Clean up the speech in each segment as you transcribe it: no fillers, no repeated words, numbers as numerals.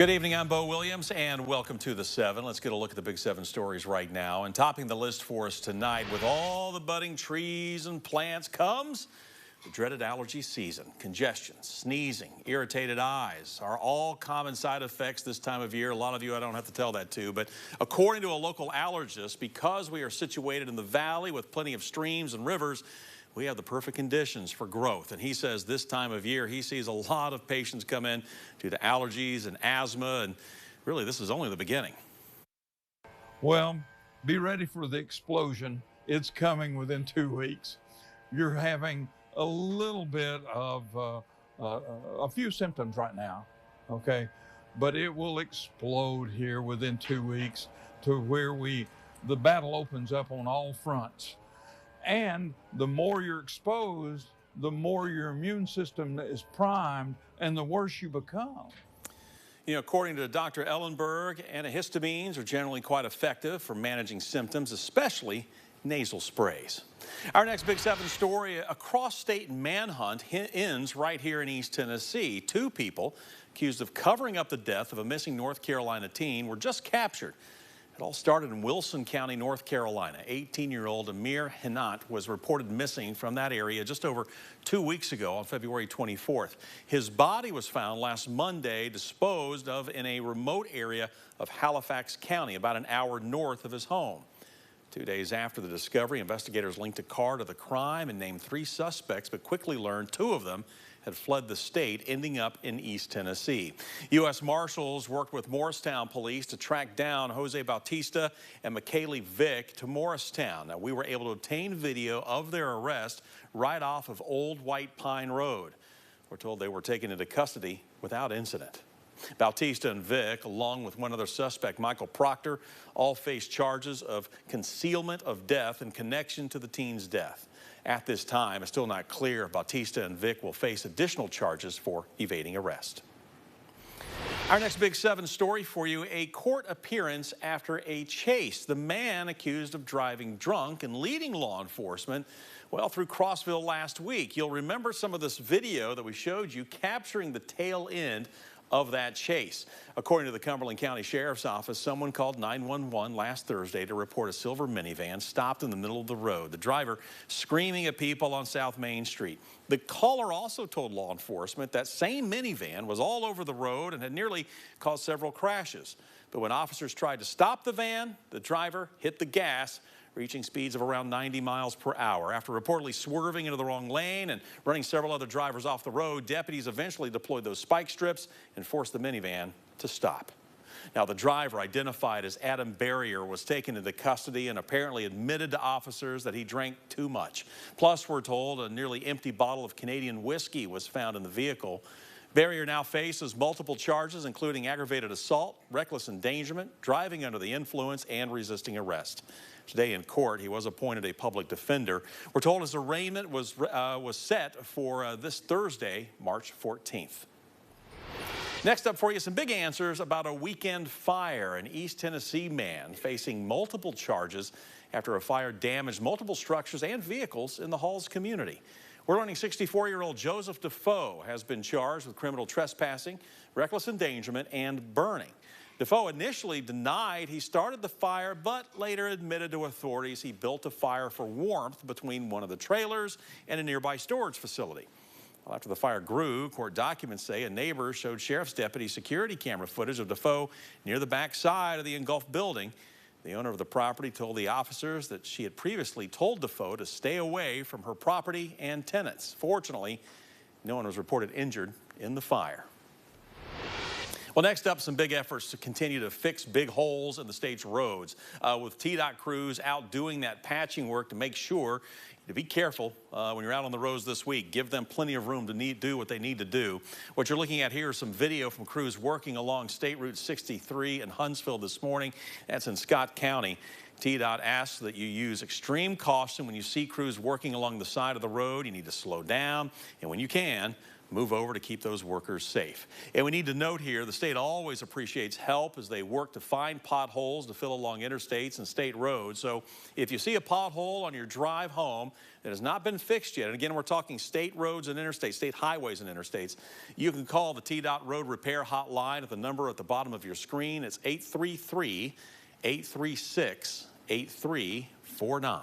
Good evening, I'm Bo Williams, and welcome to the 7. Let's get a look at the big 7 stories right now. And topping the list for us tonight with all the budding trees and plants comes the dreaded allergy season. Congestion, sneezing, irritated eyes are all common side effects this time of year. A lot of you I don't have to tell that to, but according to a local allergist, because we are situated in the valley with plenty of streams and rivers, we have the perfect conditions for growth. And he says this time of year, he sees a lot of patients come in due to allergies and asthma, and really this is only the beginning. Well, be ready for the explosion. It's coming within 2 weeks. You're having a little bit of a few symptoms right now, okay? But it will explode here within 2 weeks to where the battle opens up on all fronts. And the more you're exposed, the more your immune system is primed and the worse you become. You know, according to Dr. Ellenberg, antihistamines are generally quite effective for managing symptoms, especially nasal sprays. Our next Big 7 story, a cross-state manhunt ends right here in East Tennessee. 2 people accused of covering up the death of a missing North Carolina teen were just captured. It all started in Wilson County, North Carolina. 18-year-old Amir Hinat was reported missing from that area just over 2 weeks ago on February 24th. His body was found last Monday, disposed of in a remote area of Halifax County, about an hour north of his home. 2 days after the discovery, investigators linked a car to the crime and named 3 suspects, but quickly learned 2 of them had fled the state, ending up in East Tennessee. U.S. Marshals worked with Morristown police to track down Jose Bautista and McKaylee Vick to Morristown. Now, we were able to obtain video of their arrest right off of Old White Pine Road. We're told they were taken into custody without incident. Bautista and Vick, along with one other suspect, Michael Proctor, all face charges of concealment of death in connection to the teen's death. At this time, it's still not clear if Bautista and Vick will face additional charges for evading arrest. Our next Big 7 story for you, a court appearance after a chase. The man accused of driving drunk and leading law enforcement, well, through Crossville last week. You'll remember some of this video that we showed you capturing the tail end of that chase. According to the Cumberland County Sheriff's Office, someone called 911 last Thursday to report a silver minivan stopped in the middle of the road. The driver screaming at people on South Main Street. The caller also told law enforcement that same minivan was all over the road and had nearly caused several crashes. But when officers tried to stop the van, the driver hit the gas, reaching speeds of around 90 miles per hour. After reportedly swerving into the wrong lane and running several other drivers off the road, deputies eventually deployed those spike strips and forced the minivan to stop. Now, the driver, identified as Adam Barrier, was taken into custody and apparently admitted to officers that he drank too much. Plus, we're told a nearly empty bottle of Canadian whiskey was found in the vehicle. Barrier now faces multiple charges, including aggravated assault, reckless endangerment, driving under the influence, and resisting arrest. Today in court, he was appointed a public defender. We're told his arraignment was set for this Thursday, March 14th. Next up for you, some big answers about a weekend fire. An East Tennessee man facing multiple charges after a fire damaged multiple structures and vehicles in the Halls community. We're learning 64-year-old Joseph Defoe has been charged with criminal trespassing, reckless endangerment, and burning. Defoe initially denied he started the fire, but later admitted to authorities he built a fire for warmth between one of the trailers and a nearby storage facility. Well, after the fire grew, court documents say a neighbor showed sheriff's deputy security camera footage of Defoe near the back side of the engulfed building. The owner of the property told the officers that she had previously told Defoe to stay away from her property and tenants. Fortunately, no one was reported injured in the fire. Well, next up, some big efforts to continue to fix big holes in the state's roads, with TDOT crews out doing that patching work to make sure to be careful when you're out on the roads this week. Give them plenty of room to do what they need to do. What you're looking at here is some video from crews working along State Route 63 in Huntsville this morning. That's in Scott County. TDOT asks that you use extreme caution when you see crews working along the side of the road. You need to slow down, and when you can, move over to keep those workers safe. And we need to note here, the state always appreciates help as they work to find potholes to fill along interstates and state roads. So if you see a pothole on your drive home that has not been fixed yet, and again, we're talking state roads and interstates, state highways and interstates, you can call the TDOT Road Repair Hotline at the number at the bottom of your screen. It's 833-836-8349.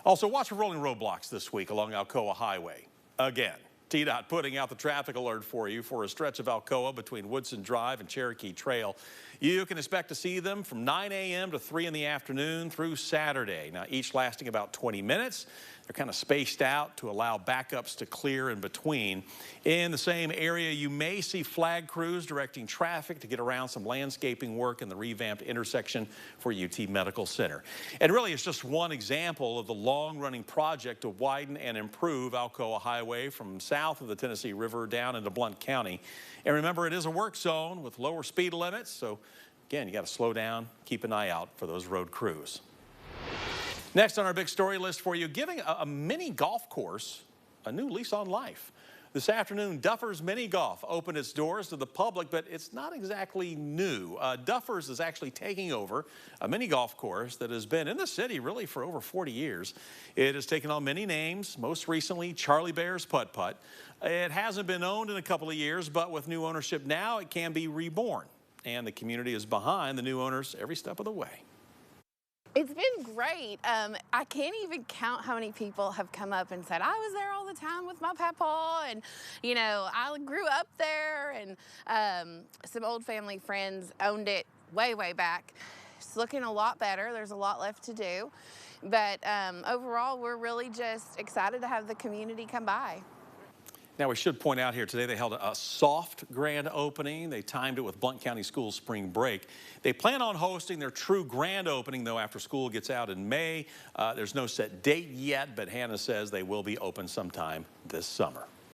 Also, watch for rolling roadblocks this week along Alcoa Highway. Again, TDOT putting out the traffic alert for you for a stretch of Alcoa between Woodson Drive and Cherokee Trail. You can expect to see them from 9 a.m. to 3 in the afternoon through Saturday. Now, each lasting about 20 minutes. They're kind of spaced out to allow backups to clear in between. In the same area, you may see flag crews directing traffic to get around some landscaping work in the revamped intersection for UT Medical Center. And really, it's just one example of the long-running project to widen and improve Alcoa Highway from south of the Tennessee River down into Blount County. And remember, it is a work zone with lower speed limits, so again, you got to slow down, keep an eye out for those road crews. Next on our big story list for you, giving a mini golf course a new lease on life. This afternoon, Duffers Mini Golf opened its doors to the public, but it's not exactly new. Duffers is actually taking over a mini golf course that has been in the city really for over 40 years. It has taken on many names, most recently Charlie Bear's Putt Putt. It hasn't been owned in a couple of years, but with new ownership now, it can be reborn. And the community is behind the new owners every step of the way. It's been great. I can't even count how many people have come up and said, I was there all the time with my papa, and you know, I grew up there, and some old family friends owned it way back. It's looking a lot better. There's a lot left to do, but overall, we're really just excited to have the community come by. Now, we should point out here today they held a soft grand opening. They timed it with Blount County Schools spring break. They plan on hosting their true grand opening, though, after school gets out in May. There's no set date yet, but Hannah says they will be open sometime this summer.